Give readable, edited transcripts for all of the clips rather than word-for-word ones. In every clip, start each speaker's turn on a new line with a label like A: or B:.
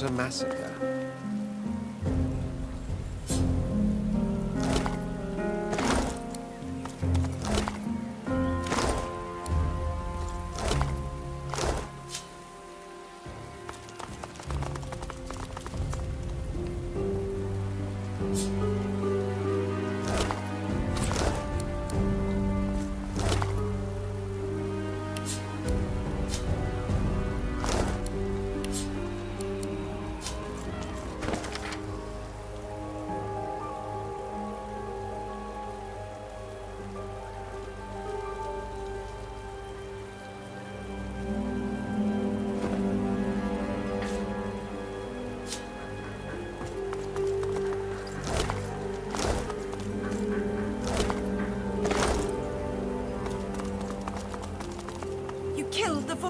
A: not a massacre.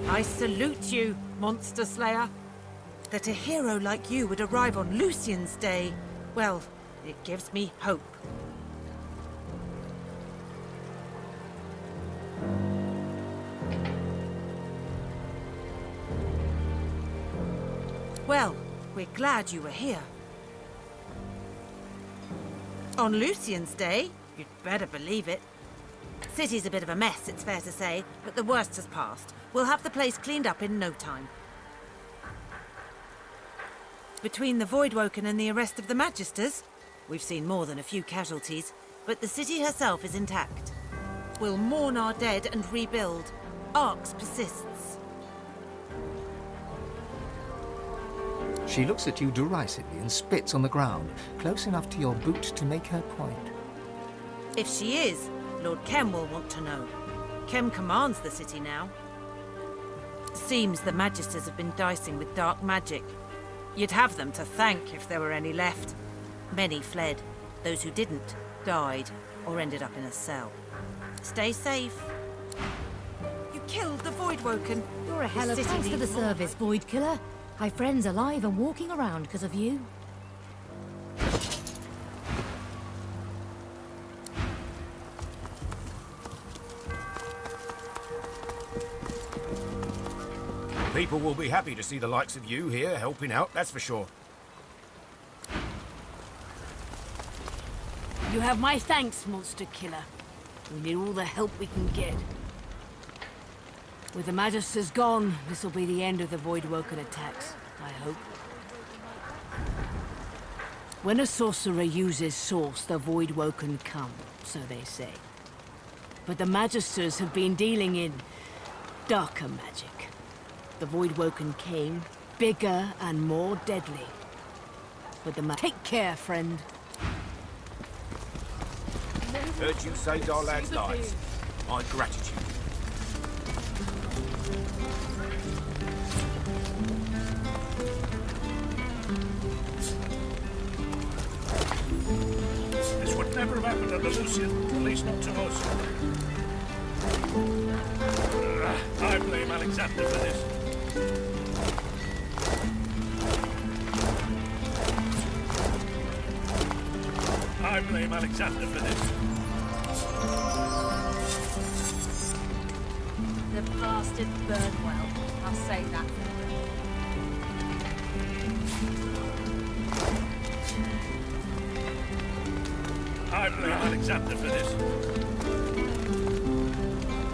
B: I salute you, monster slayer. That a hero like you would arrive on Lucian's Day, well, it gives me hope. Well, we're glad you were here. On Lucian's Day? You'd better believe it. City's a bit of a mess, it's fair to say, but the worst has passed. We'll have the place cleaned up in no time. Between the Voidwoken and the arrest of the Magisters, we've seen more than a few casualties, but the city herself is intact. We'll mourn our dead and rebuild. Arx persists.
C: She looks at you derisively and spits on the ground, close enough to your boot to make her point.
B: If she is, Lord Kem will want to know. Kem commands the city now. Seems the Magisters have been dicing with dark magic. You'd have them to thank if there were any left. Many fled. Those who didn't died or ended up in a cell. Stay safe. You killed the Voidwoken.
D: You're a hell of a thanks for the service, Void Killer. My friends alive and walking around because of you.
E: People will be happy to see the likes of you here helping out, that's for sure.
F: You have my thanks, Monster Killer. We need all the help we can get. With the Magisters gone, this will be the end of the Voidwoken attacks, I hope. When a sorcerer uses Source, the Voidwoken come, so they say. But the Magisters have been dealing in darker magic. The Voidwoken came, bigger and more deadly. But the take care, friend.
E: Heard you saved our lads' lives. My gratitude.
G: This would never have happened under Lucian, at least not to us. I blame Alexander for this. I blame Alexander for this.
H: The bastard burned well. I'll say that.
G: I blame Alexander for this.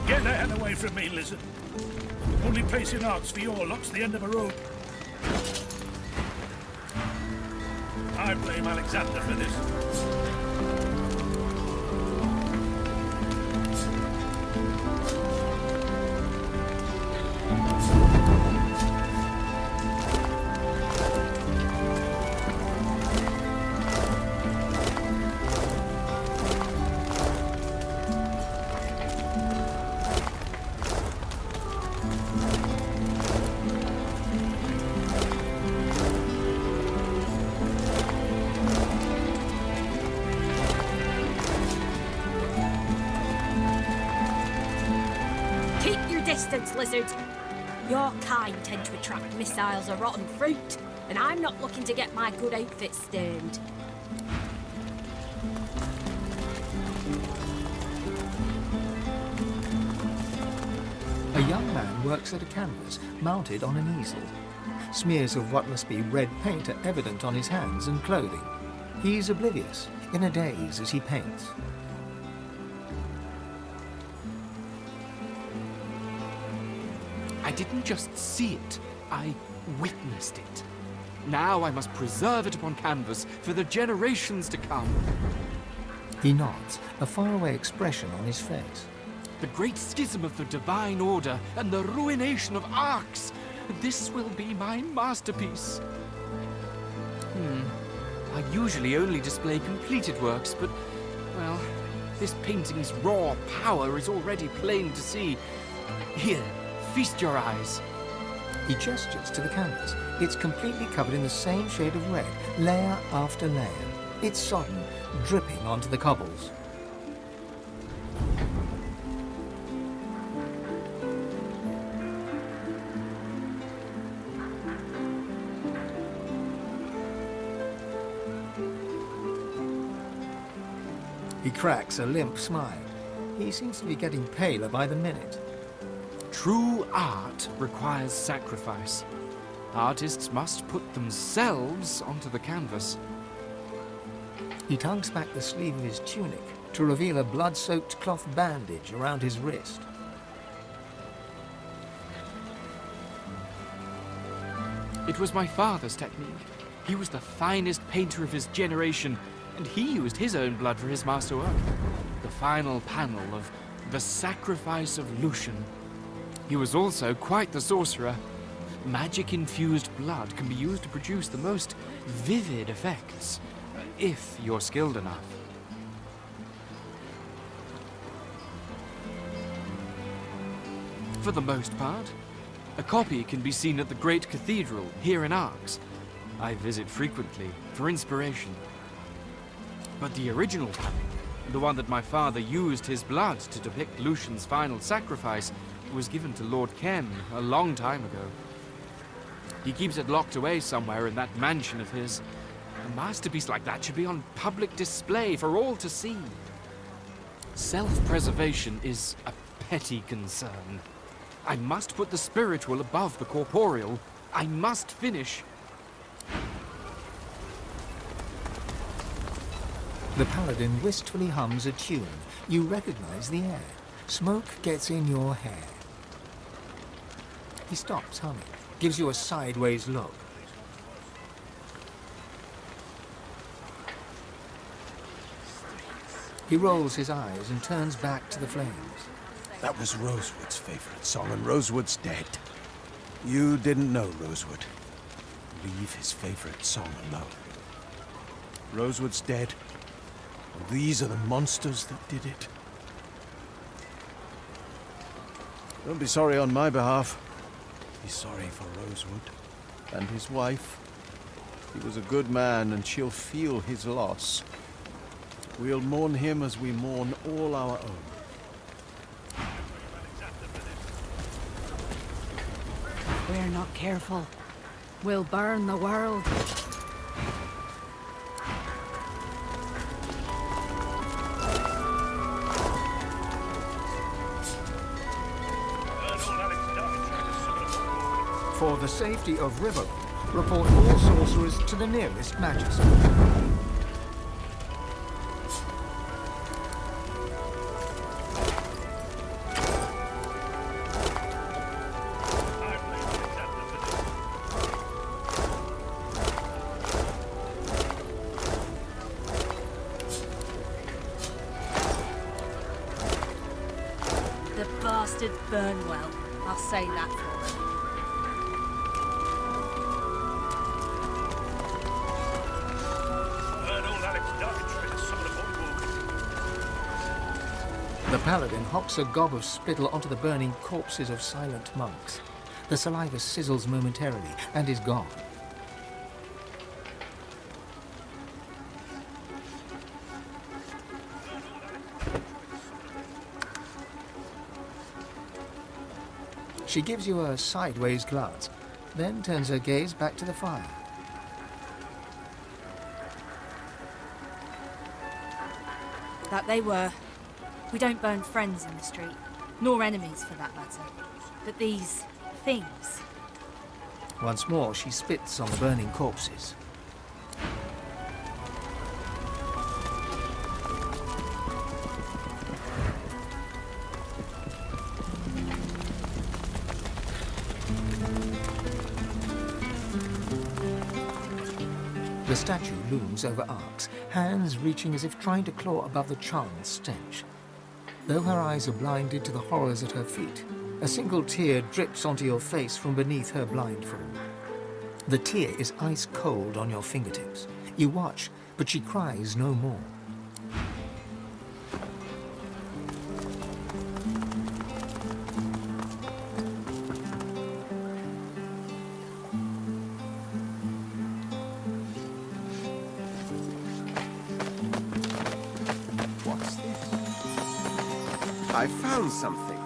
G: Get the hell away from me, lizard. Only place in Arx for your lot's the end of a rope. I blame Alexander for this.
H: Distance, lizard. Your kind tend to attract missiles or rotten fruit, and I'm not looking to get my good outfit stained.
C: A young man works at a canvas, mounted on an easel. Smears of what must be red paint are evident on his hands and clothing. He's oblivious, in a daze as he paints.
A: I didn't just see it, I witnessed it. Now I must preserve it upon canvas for the generations to come.
C: He nods, a faraway expression on his face.
A: The great schism of the Divine Order and the ruination of arcs. This will be my masterpiece. I usually only display completed works, but, well, this painting's raw power is already plain to see. Here, feast your eyes.
C: He gestures to the canvas. It's completely covered in the same shade of red, layer after layer. It's sodden, dripping onto the cobbles. He cracks a limp smile. He seems to be getting paler by the minute.
A: True art requires sacrifice. Artists must put themselves onto the canvas.
C: He tugs back the sleeve of his tunic to reveal a blood-soaked cloth bandage around his wrist.
A: It was my father's technique. He was the finest painter of his generation, and he used his own blood for his masterwork. The final panel of The Sacrifice of Lucian. He was also quite the sorcerer. Magic-infused blood can be used to produce the most vivid effects, if you're skilled enough. For the most part, a copy can be seen at the Great Cathedral here in Arx. I visit frequently for inspiration. But the original panel, the one that my father used his blood to depict Lucian's final sacrifice, was given to Lord Ken a long time ago. He keeps it locked away somewhere in that mansion of his. A masterpiece like that should be on public display for all to see. Self-preservation is a petty concern. I must put the spiritual above the corporeal. I must finish.
C: The paladin wistfully hums a tune. You recognize the air. Smoke gets in your hair. He stops humming, gives you a sideways look. He rolls his eyes and turns back to the flames.
I: That was Rosewood's favorite song, and Rosewood's dead. You didn't know Rosewood. Leave his favorite song alone. Rosewood's dead, and these are the monsters that did it. Don't be sorry on my behalf. Be sorry for Rosewood and his wife. He was a good man, and she'll feel his loss. We'll mourn him as we mourn all our own.
F: We're not careful. We'll burn the world.
C: For the safety of Rivellion, report all sorcerers to the nearest magistrate.
H: The bastard burn well. I'll say that for him.
C: The paladin hocks a gob of spittle onto the burning corpses of silent monks. The saliva sizzles momentarily and is gone. She gives you a sideways glance, then turns her gaze back to the fire.
H: That they were. We don't burn friends in the street, nor enemies for that matter. But these things,
C: Once more, she spits on the burning corpses. The statue looms over arcs, hands reaching as if trying to claw above the charnel stench. Though her eyes are blinded to the horrors at her feet, a single tear drips onto your face from beneath her blindfold. The tear is ice cold on your fingertips. You watch, but she cries no more.
J: What's this? I found something.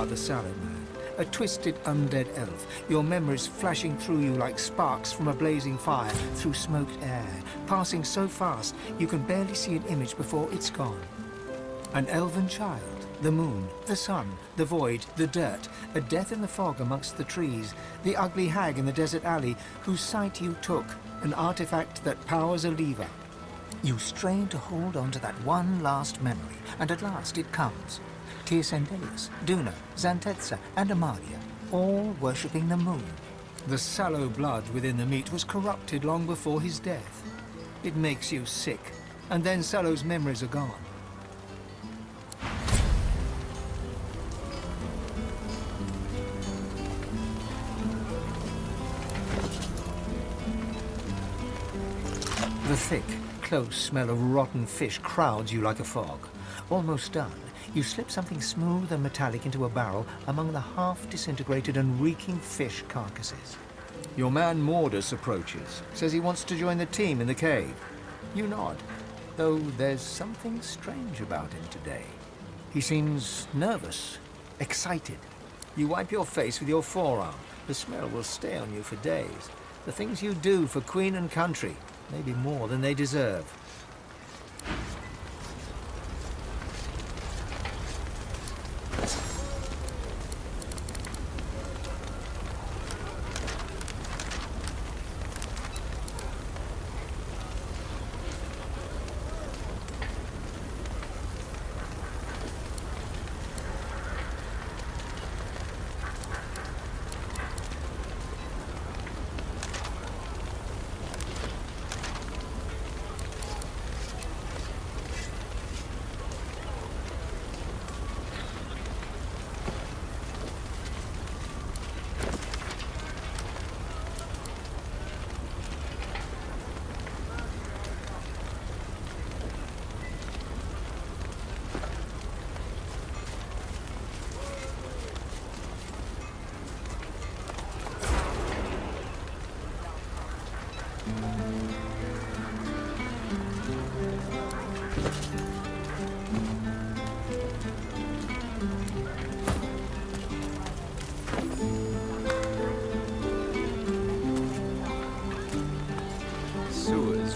C: The Sallow Man, a twisted undead elf, your memories flashing through you like sparks from a blazing fire through smoked air, passing so fast you can barely see an image before it's gone. An elven child, the moon, the sun, the void, the dirt, a death in the fog amongst the trees, the ugly hag in the desert alley whose sight you took, an artifact that powers a lever. You strain to hold on to that one last memory, and at last it comes. Tearsendelius, Duna, Xantetza, and Amalia, all worshipping the moon. The sallow blood within the meat was corrupted long before his death. It makes you sick, and then Sallow's memories are gone. The thick, close smell of rotten fish crowds you like a fog. Almost done. You slip something smooth and metallic into a barrel among the half-disintegrated and reeking fish carcasses. Your man Mordus approaches, says he wants to join the team in the cave. You nod, though there's something strange about him today. He seems nervous, excited. You wipe your face with your forearm. The smell will stay on you for days. The things you do for Queen and country, maybe more than they deserve.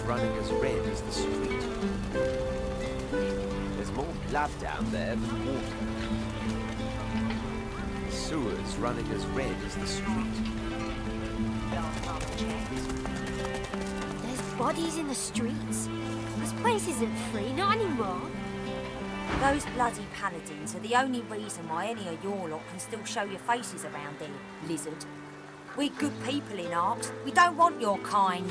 J: running as red as the street. There's more blood down there than water. Sewers running as red as the street.
H: There's bodies in the streets. This place isn't free, not anymore.
K: Those bloody paladins are the only reason why any of your lot can still show your faces around here, lizard. We're good people in Arks. We don't want your kind.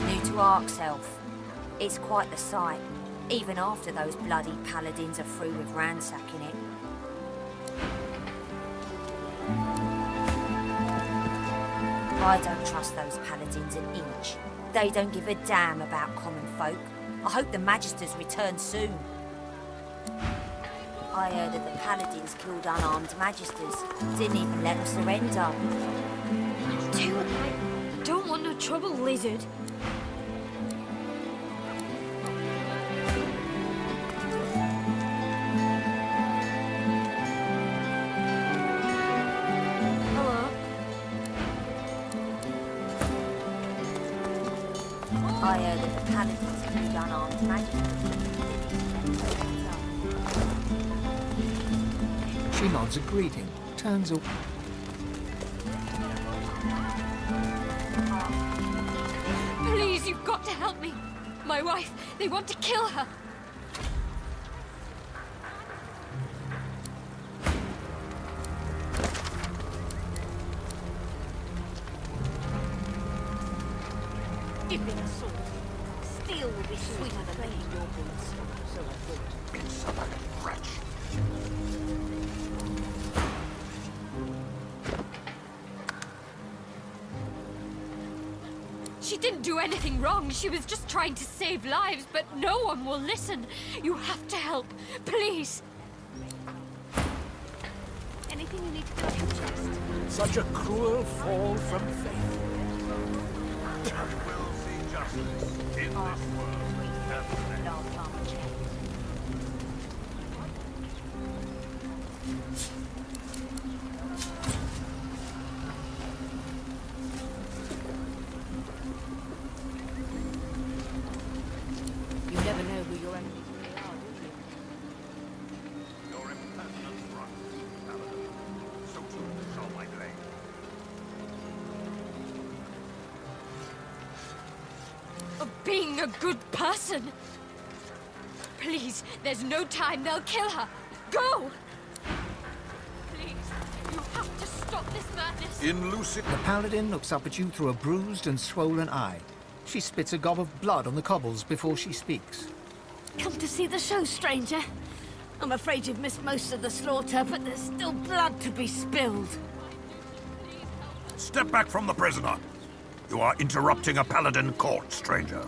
K: New to Arks, Elf. It's quite the sight, even after those bloody paladins are through with ransacking it. I don't trust those paladins an inch. They don't give a damn about common folk. I hope the Magisters return soon. I heard that the paladins killed unarmed Magisters. Didn't even let them surrender.
H: I don't want no trouble, lizard.
K: I heard that the paladins killed unarmed Magisters.
C: She nods a greeting, turns away.
H: Please, you've got to help me. My wife, they want to kill her.
F: Give me a sword. Steel will be sweeter than making your boots. So I thought.
E: Insolent wretch.
H: She didn't do anything wrong. She was just trying to save lives, but no one will listen. You have to help. Please. Anything you need to fill up your chest?
E: Such a cruel fall from faith.
F: You never know who your enemies really are, do you?
E: Your impertinence runs, Paladin. So too shall my blade.
H: Of being a good person. Please, there's no time. They'll kill her. Go! Please, you have to stop this madness.
E: In Lucid.
C: The paladin looks up at you through a bruised and swollen eye. She spits a gob of blood on the cobbles before she speaks.
F: Come to see the show, stranger. I'm afraid you've missed most of the slaughter, but there's still blood to be spilled.
E: Step back from the prisoner. You are interrupting a paladin court, stranger.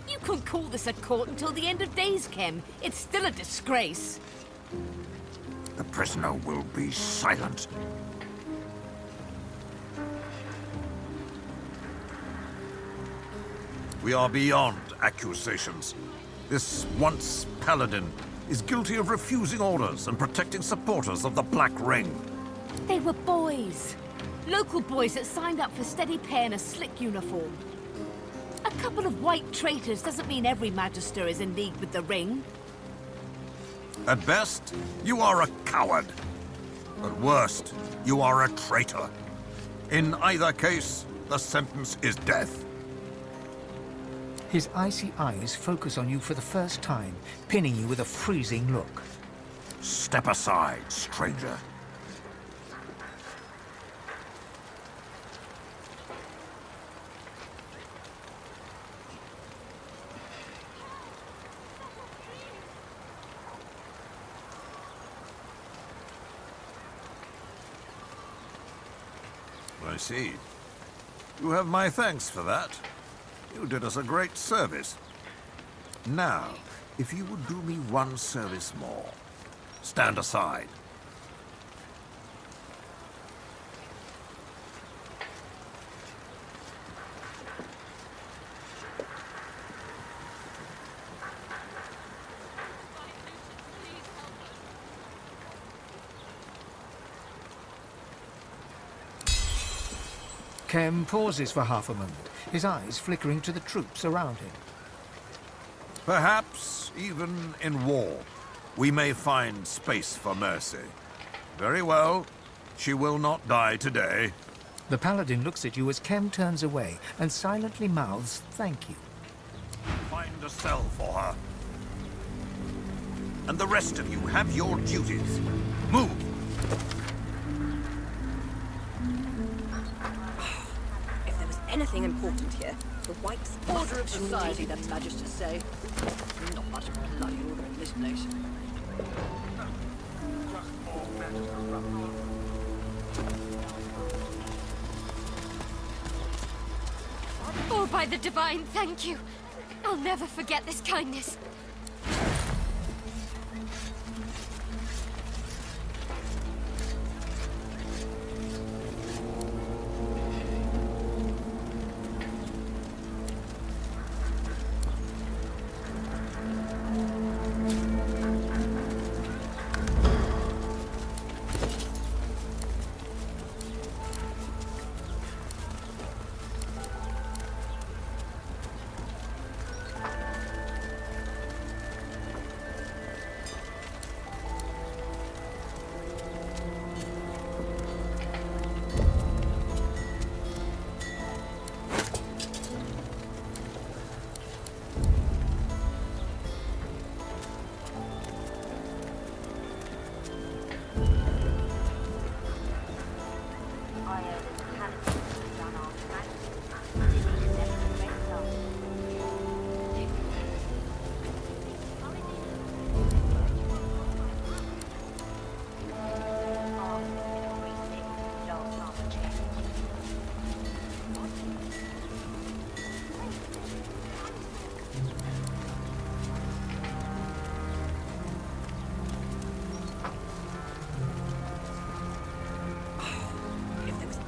F: You couldn't call this a court until the end of days, Kem. It's still a disgrace.
E: The prisoner will be silent. We are beyond accusations. This once paladin is guilty of refusing orders and protecting supporters of the Black Ring.
F: They were boys. Local boys that signed up for steady pay in a slick uniform. A couple of white traitors doesn't mean every Magister is in league with the Ring.
E: At best, you are a coward. At worst, you are a traitor. In either case, the sentence is death.
C: His icy eyes focus on you for the first time, pinning you with a freezing look.
E: Step aside, stranger. I see. You have my thanks for that. You did us a great service. Now, if you would do me one service more, stand aside.
C: Kem pauses for half a moment, his eyes flickering to the troops around him.
E: Perhaps, even in war, we may find space for mercy. Very well. She will not die today.
C: The paladin looks at you as Kem turns away and silently mouths thank you.
E: Find a cell for her. And the rest of you have your duties. Move!
L: If there was anything important here, the Whites...
F: Order of society, that Magisters say. Not much bloody order in this place.
H: Oh, by the divine, thank you. I'll never forget this kindness.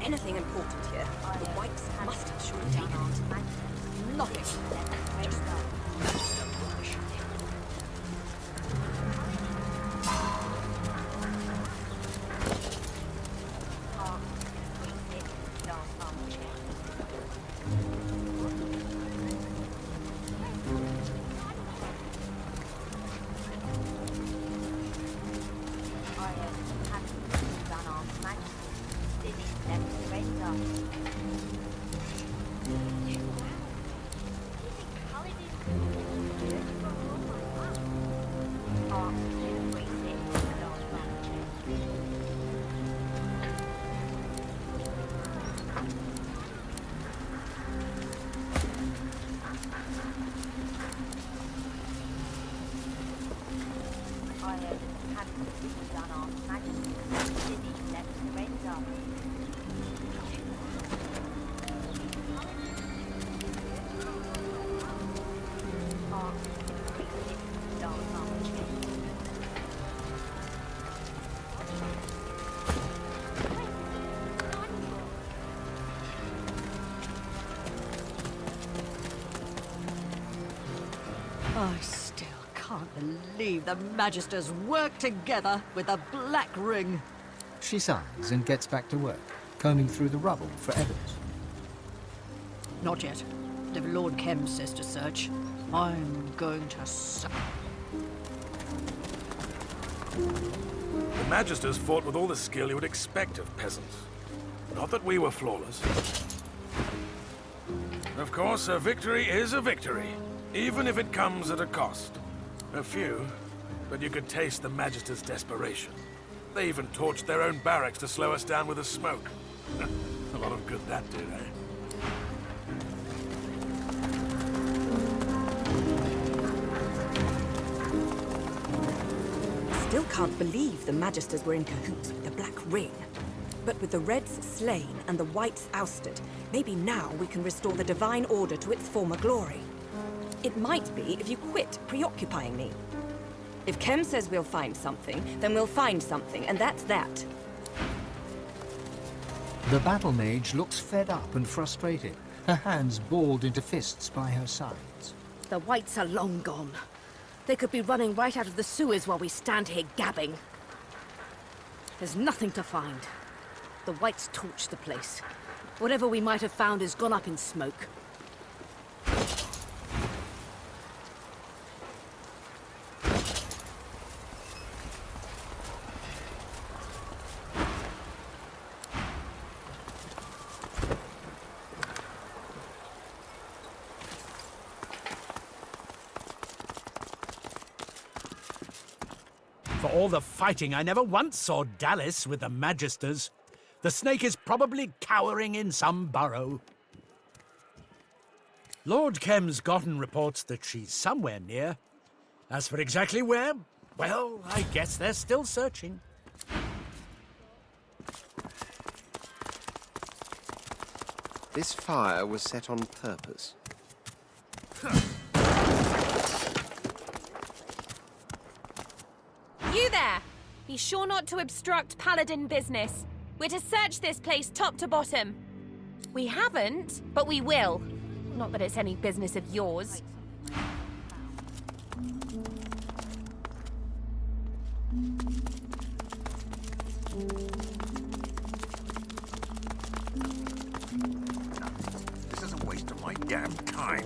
L: Anything important here, the Whites must have surely taken it. Nothing. Just rubbish.
F: I still can't believe the Magisters work together with the Black Ring.
C: She sighs and gets back to work, combing through the rubble for evidence.
F: Not yet. If Lord Kem says to search, I'm going to suck.
G: The Magisters fought with all the skill you would expect of peasants. Not that we were flawless. Of course, a victory is a victory, even if it comes at a cost. A few, but you could taste the Magisters' desperation. They even torched their own barracks to slow us down with the smoke. A lot of good that did, eh?
L: Still can't believe the Magisters were in cahoots with the Black Ring. But with the Reds slain and the Whites ousted, maybe now we can restore the Divine Order to its former glory. It might be if you quit preoccupying me. If Kem says we'll find something, then we'll find something, and that's that.
C: The battle mage looks fed up and frustrated, her hands balled into fists by her sides.
F: The Whites are long gone. They could be running right out of the sewers while we stand here gabbing. There's nothing to find. The Whites torched the place. Whatever we might have found has gone up in smoke.
M: For all the fighting, I never once saw Dallas with the Magisters. The snake is probably cowering in some burrow. Lord Kem's gotten reports that she's somewhere near. As for exactly where, well, I guess they're still searching.
J: This fire was set on purpose.
H: You there! Be sure not to obstruct Paladin business. We're to search this place top to bottom. We haven't, but we will. Not that it's any business of yours.
E: This is a waste of my damn time.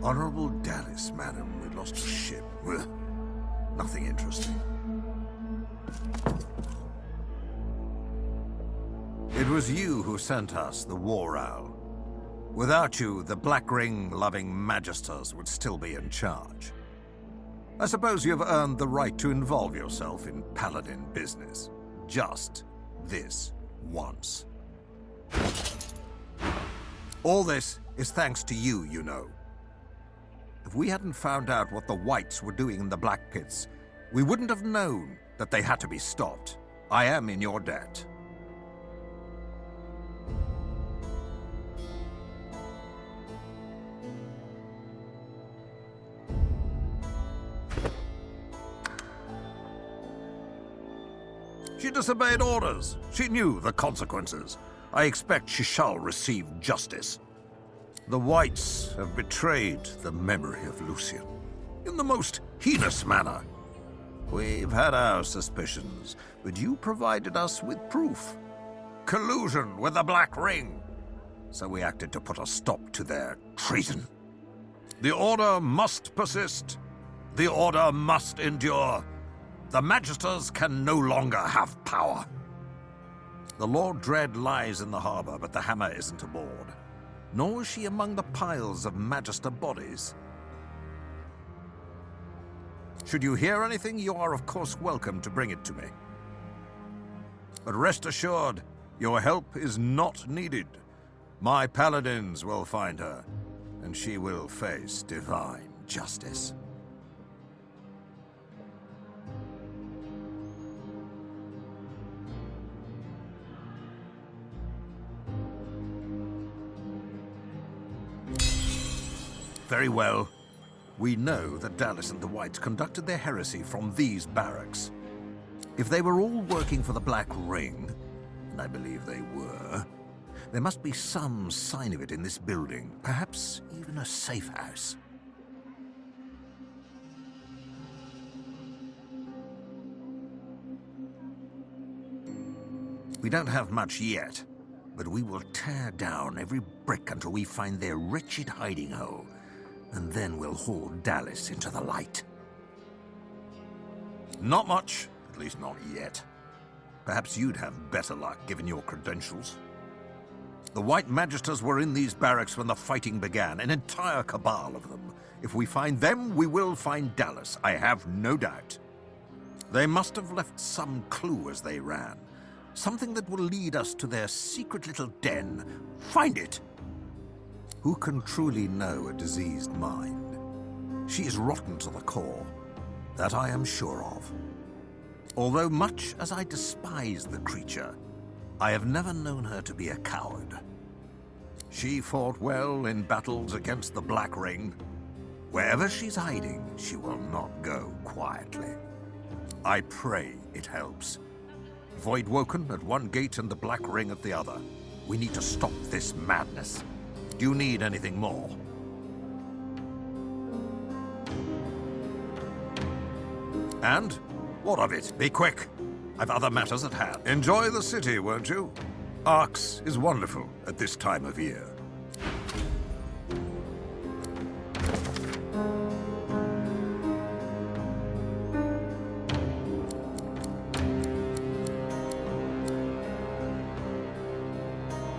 E: Honorable Dallas, madam, we lost a ship. Well, nothing interesting. It was you who sent us the War Owl. Without you, the Black Ring-loving Magisters would still be in charge. I suppose you have earned the right to involve yourself in Paladin business. Just this once. All this is thanks to you, you know. If we hadn't found out what the Whites were doing in the Black Pits, we wouldn't have known that they had to be stopped. I am in your debt. She disobeyed orders. She knew the consequences. I expect she shall receive justice. The Whites have betrayed the memory of Lucian in the most heinous manner. We've had our suspicions, but you provided us with proof. Collusion with the Black Ring. So we acted to put a stop to their treason. The Order must persist. The Order must endure. The Magisters can no longer have power. The Lord Dread lies in the harbor, but the hammer isn't aboard. Nor is she among the piles of Magister bodies. Should you hear anything, you are of course welcome to bring it to me. But rest assured, your help is not needed. My paladins will find her, and she will face divine justice. Very well. We know that Dallas and the Whites conducted their heresy from these barracks. If they were all working for the Black Ring, and I believe they were, there must be some sign of it in this building, perhaps even a safe house. We don't have much yet, but we will tear down every brick until we find their wretched hiding hole. And then we'll haul Dallas into the light. Not much, at least not yet. Perhaps you'd have better luck, given your credentials. The White Magisters were in these barracks when the fighting began, an entire cabal of them. If we find them, we will find Dallas, I have no doubt. They must have left some clue as they ran. Something that will lead us to their secret little den. Find it! Who can truly know a diseased mind? She is rotten to the core. That I am sure of. Although much as I despise the creature, I have never known her to be a coward. She fought well in battles against the Black Ring. Wherever she's hiding, she will not go quietly. I pray it helps. Voidwoken at one gate and the Black Ring at the other. We need to stop this madness. Do you need anything more? And? What of it? Be quick. I've other matters at hand. Enjoy the city, won't you? Arx is wonderful at this time of year.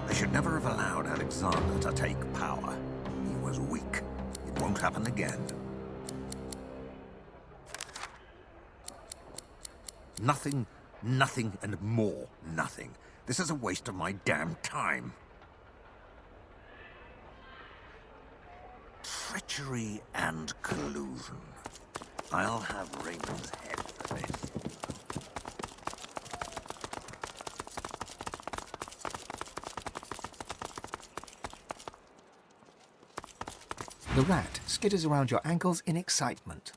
E: They should never have allowed Alexander to take power. He was weak. It won't happen again. Nothing, nothing, and more nothing. This is a waste of my damn time. Treachery and collusion. I'll have Raymond's head for this.
C: The rat skitters around your ankles in excitement.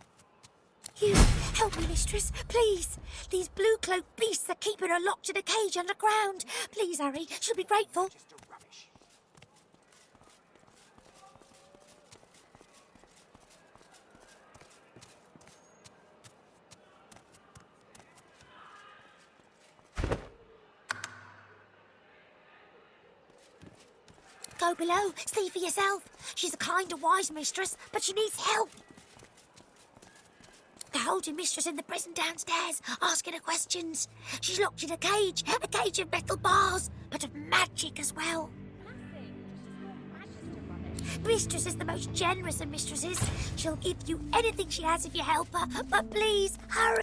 N: You, help me, mistress, please. These blue-cloaked beasts are keeping her locked in a cage underground. Please, Harry, she'll be grateful. Go below, see for yourself. She's a kind and wise mistress, but she needs help. They're holding mistress in the prison downstairs, asking her questions. She's locked in a cage of metal bars, but of magic as well. Mistress is the most generous of mistresses. She'll give you anything she has if you help her, but please, hurry.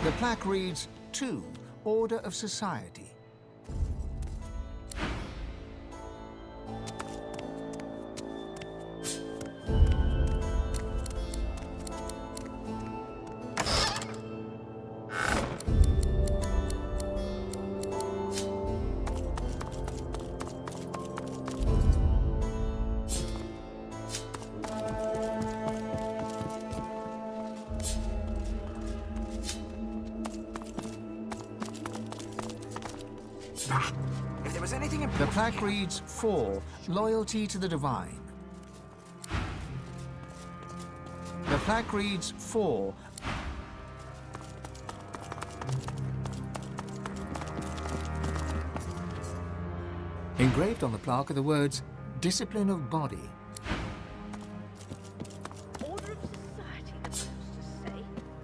C: The plaque reads, 2, Order of Society.
O: If there was anything
C: The
O: important...
C: plaque reads, 4, Loyalty to the Divine. The plaque reads, 4, engraved on the plaque are the words, Discipline of Body.
F: Order of society, the posters say.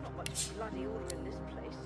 F: Not much bloody order in this place.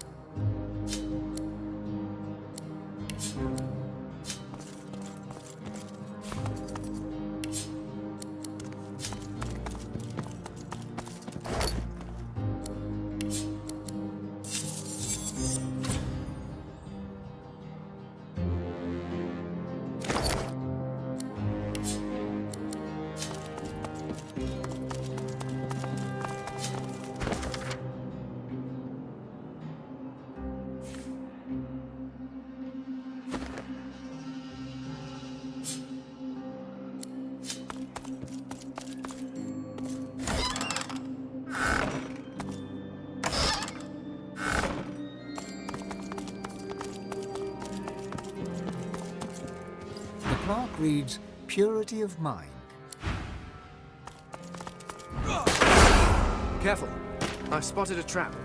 C: The plaque reads, Purity of Mind.
O: Careful. I've spotted a trap.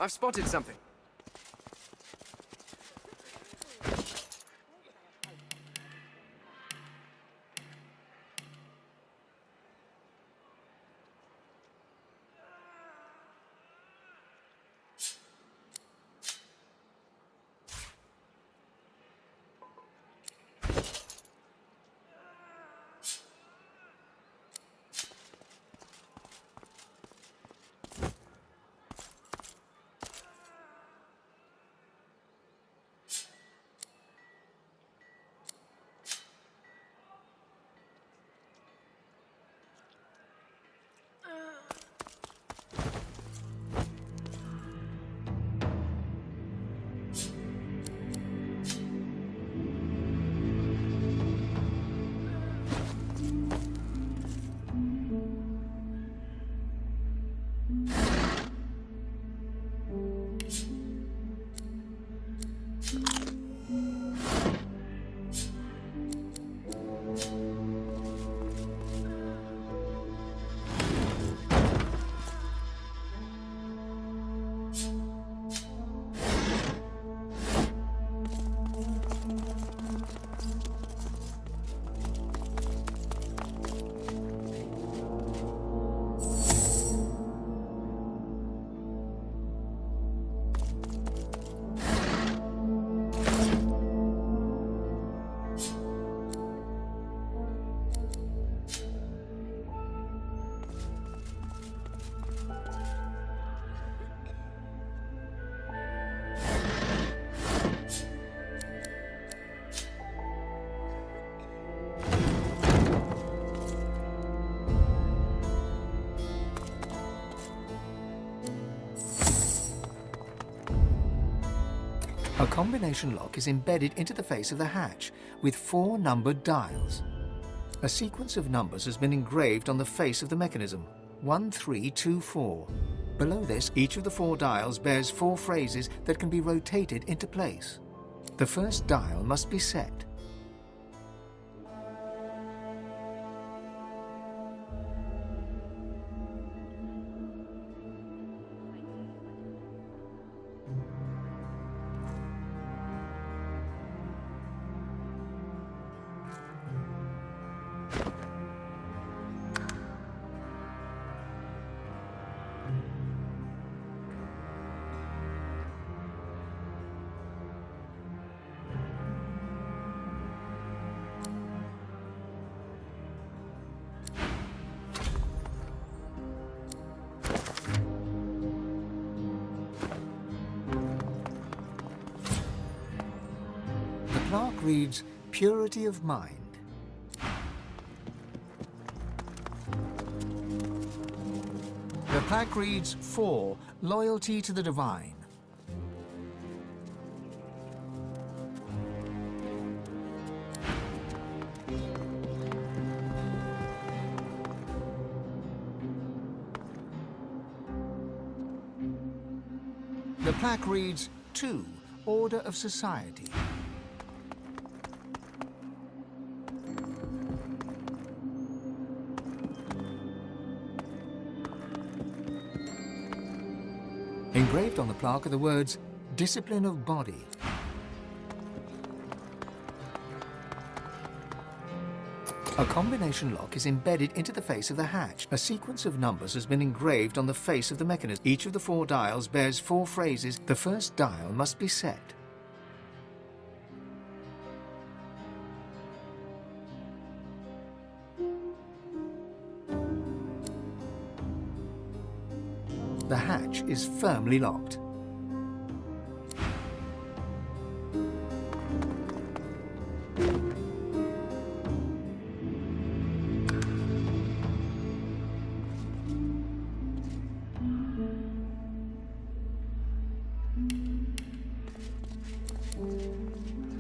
O: I've spotted something.
C: A combination lock is embedded into the face of the hatch with 4 numbered dials. A sequence of numbers has been engraved on the face of the mechanism, 1324. Below this, each of the 4 dials bears 4 phrases that can be rotated into place. The first dial must be set. The plaque reads, "Purity of mind." The plaque reads, "4. Loyalty to the divine." The plaque reads, "2. Order of society." Engraved on the plaque are the words, "Discipline of body." A combination lock is embedded into the face of the hatch. A sequence of numbers has been engraved on the face of the mechanism. Each of the 4 dials bears 4 phrases. The first dial must be set. The hatch is firmly locked.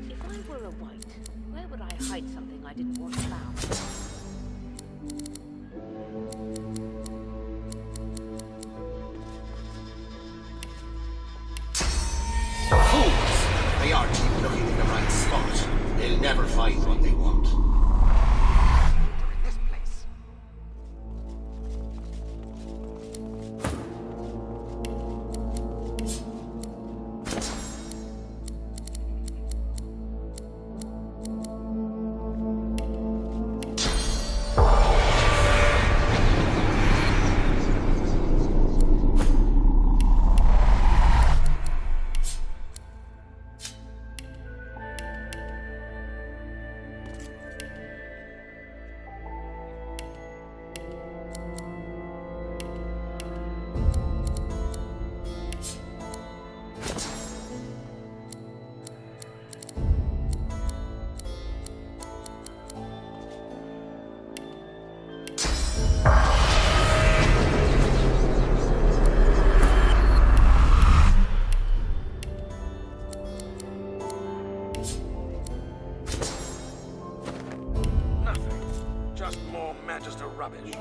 F: If I were a white, where would I hide something I didn't want found?
P: They are keep looking in the right spot. They'll never find what they want. This place.
G: Nothing. Just more Magister rubbish.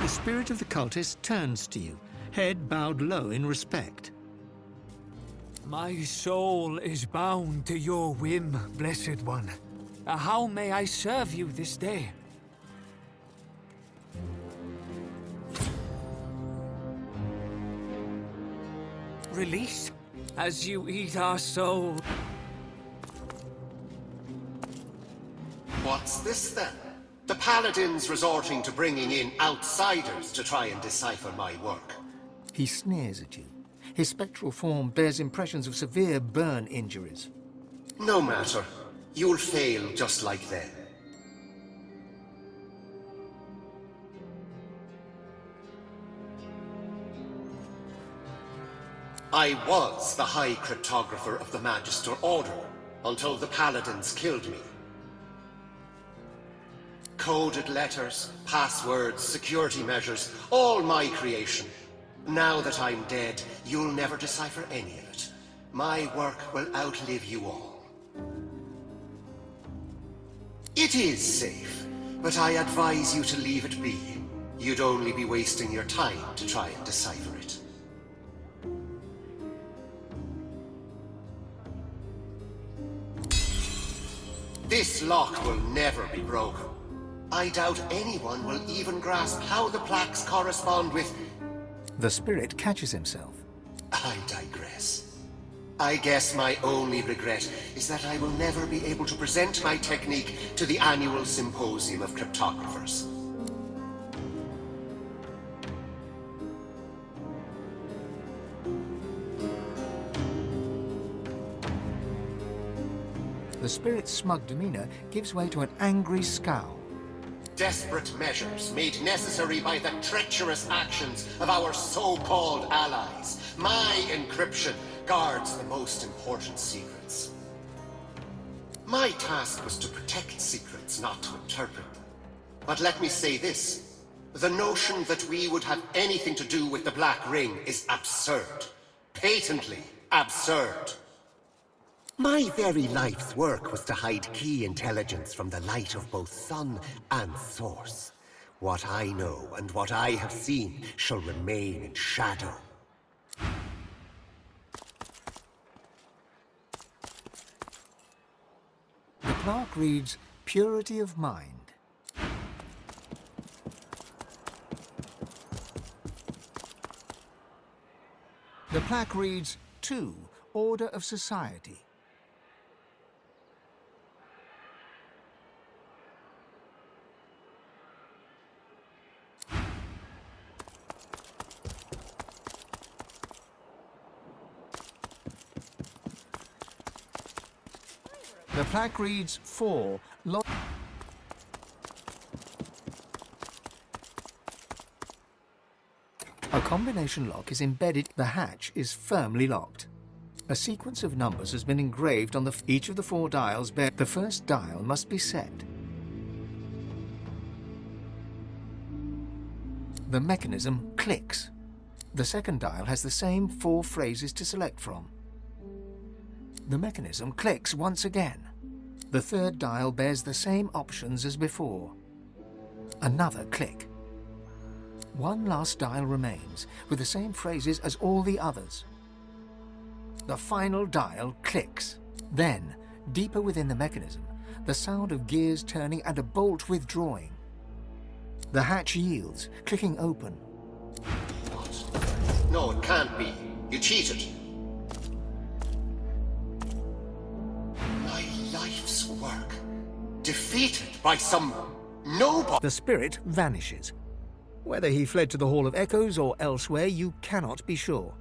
C: The spirit of the cultist turns to you, head bowed low in respect.
Q: My soul is bound to your whim, Blessed One. How may I serve you this day? Release, as you eat our soul.
P: What's this then? The Paladins resorting to bringing in outsiders to try and decipher my work.
C: He sneers at you. His spectral form bears impressions of severe burn injuries.
P: No matter. You'll fail just like them. I was the High Cryptographer of the Magister Order, until the Paladins killed me. Coded letters, passwords, security measures, all my creation. Now that I'm dead, you'll never decipher any of it. My work will outlive you all. It is safe, but I advise you to leave it be. You'd only be wasting your time to try and decipher it. This lock will never be broken. I doubt anyone will even grasp how the plaques correspond with...
C: The spirit catches himself.
P: I digress. I guess my only regret is that I will never be able to present my technique to the annual Symposium of Cryptographers.
C: The spirit's smug demeanor gives way to an angry scowl.
P: Desperate measures made necessary by the treacherous actions of our so-called allies. My encryption guards the most important secrets. My task was to protect secrets, not to interpret them. But let me say this. The notion that we would have anything to do with the Black Ring is absurd. Patently absurd. My very life's work was to hide key intelligence from the light of both sun and source. What I know and what I have seen shall remain in shadow.
C: The plaque reads, Purity of Mind. The plaque reads, 2, Order of Society. The plaque reads 4. A combination lock is embedded. The hatch is firmly locked. A sequence of numbers has been engraved on each of the 4 dials. The first dial must be set. The mechanism clicks. The second dial has the same 4 phrases to select from. The mechanism clicks once again. The third dial bears the same options as before. Another click. One last dial remains, with the same phrases as all the others. The final dial clicks. Then, deeper within the mechanism, the sound of gears turning and a bolt withdrawing. The hatch yields, clicking open.
P: What? No, it can't be. You cheated. My life's work, defeated by some nobody.
C: The spirit vanishes. Whether he fled to the Hall of Echoes or elsewhere, you cannot be sure.